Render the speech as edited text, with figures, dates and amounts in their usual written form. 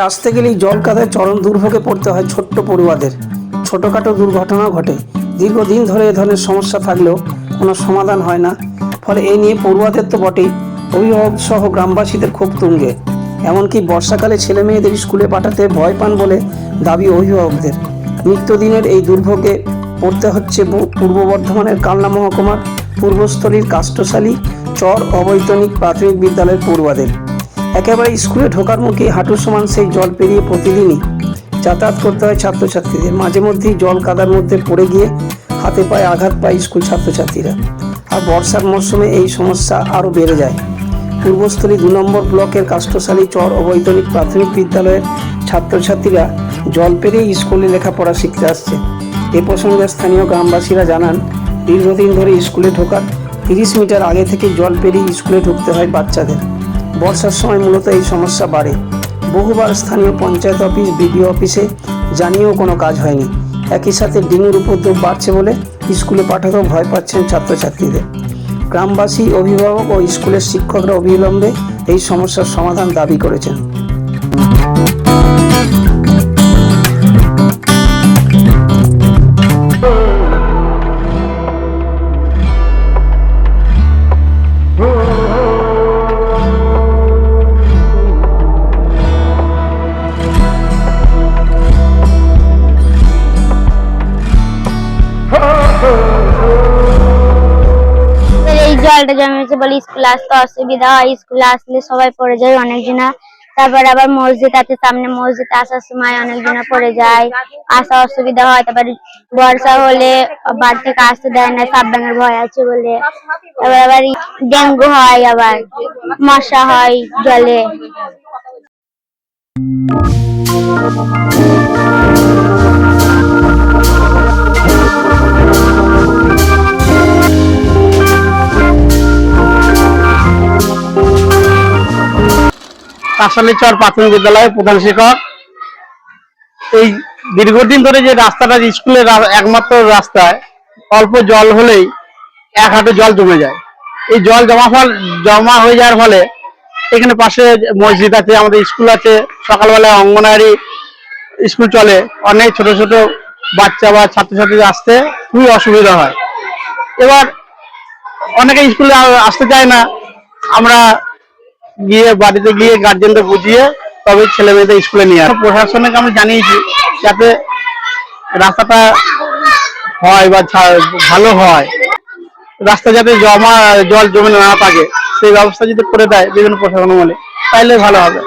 আসতে গেলেই জল কাদায় চরম দুর্ভোগে পড়তে হয় ছোট্ট পড়ুয়াদের। ছোটখাটো দুর্ঘটনা ঘটে। দীর্ঘদিন ধরে এ ধরনের সমস্যা থাকলেও কোনো সমাধান হয় না। ফলে এই নিয়ে পড়ুয়াদের তো বটেই, অভিভাবক সহ গ্রামবাসীদের খুব তুঙ্গে। এমনকি বর্ষাকালে ছেলে মেয়েদের স্কুলে পাঠাতে ভয় পান বলে দাবি অভিভাবকদের। নিত্যদিনের এই দুর্ভোগে পড়তে হচ্ছে পূর্ব বর্ধমানের কালনা মহকুমার পূর্বস্থলীর কাষ্ঠশালী চর অবৈতনিক প্রাথমিক বিদ্যালয়ের পড়ুয়াদের। একেবারে স্কুলে ঢোকার মুখে হাঁটু সমান সেই জল পেরিয়ে প্রতিদিনই যাতায়াত করতে হয় ছাত্রছাত্রীদের। মাঝে মধ্যেই জল কাদার মধ্যে পড়ে গিয়ে হাতে পায়ে আঘাত পায় স্কুল ছাত্রছাত্রীরা। আর বর্ষার মরশুমে এই সমস্যা আরও বেড়ে যায়। পূর্বস্থলী 2 নম্বর ব্লকের কাষ্ঠশালী চর অবৈতনিক প্রাথমিক বিদ্যালয়ের ছাত্রছাত্রীরা জল পেরিয়ে স্কুলে লেখাপড়া শিখতে আসছে। এ প্রসঙ্গে স্থানীয় গ্রামবাসীরা জানান, দীর্ঘদিন ধরে স্কুলে ঢোকার 30 মিটার আগে থেকে জল পেরিয়ে স্কুলে ঢুকতে হয় বাচ্চাদের। বর্ষার সময় মূলত এই সমস্যা বাড়ে। বহুবার স্থানীয় পঞ্চায়েত অফিস, বিডিও অফিসে জানিয়েও কোনো কাজ হয়নি। একই সাথে ডেঙ্গুর উপদ্রব বাড়ছে বলে স্কুলে পাঠাতেও ভয় পাচ্ছেন ছাত্রছাত্রীদের। গ্রামবাসী, অভিভাবক ও স্কুলের শিক্ষকরা অবিলম্বে এই সমস্যার সমাধান দাবি করেছেন। জলটা জমেছে বলে স্কুলে আসতে অসুবিধা হয়। স্কুলে আসলে সবাই পড়ে যায় অনেকজনা। তারপর আবার মসজিদ আছে সামনে, মসজিদে আসার সময় অনেকজনা পড়ে যায়, আসা অসুবিধা হয়। তারপর বর্ষা হলে বাড়ি থেকে আসতে দেয় না, সাপ ডাঙার ভয় আছে বলে। তারপর আবার ডেঙ্গু হয়, আবার মশা হয় জলে। কাষ্ঠশালী চর প্রাথমিক বিদ্যালয়ের প্রধান শিক্ষক। এই দীর্ঘদিন ধরে যে রাস্তাটা স্কুলের একমাত্র রাস্তায় অল্প জল হলেই 1 হাঁটু জল জমে যায়। এই জল জমা হয়ে যাওয়ার ফলে এখানে পাশে মসজিদ আছে, আমাদের স্কুল আছে, সকালবেলায় অঙ্গনওয়াড়ি স্কুল চলে, অনেক ছোট ছোট বাচ্চা বা ছাত্রছাত্রী আসতে খুবই অসুবিধা হয়। এবার অনেকে স্কুলে আসতে চায় না। আমরা বাড়িতে গিয়ে গার্জেনদের বুঝিয়ে তবে ছেলে মেয়েদের স্কুলে নিয়ে আসে। প্রশাসনকে আমরা জানিয়েছি যাতে রাস্তাটা হয় বা ভালো হয়, রাস্তা যাতে জল জমে না থাকে সেই ব্যবস্থা যদি করে দেয় বিভিন্ন প্রশাসন বলে, তাইলে ভালো হবে।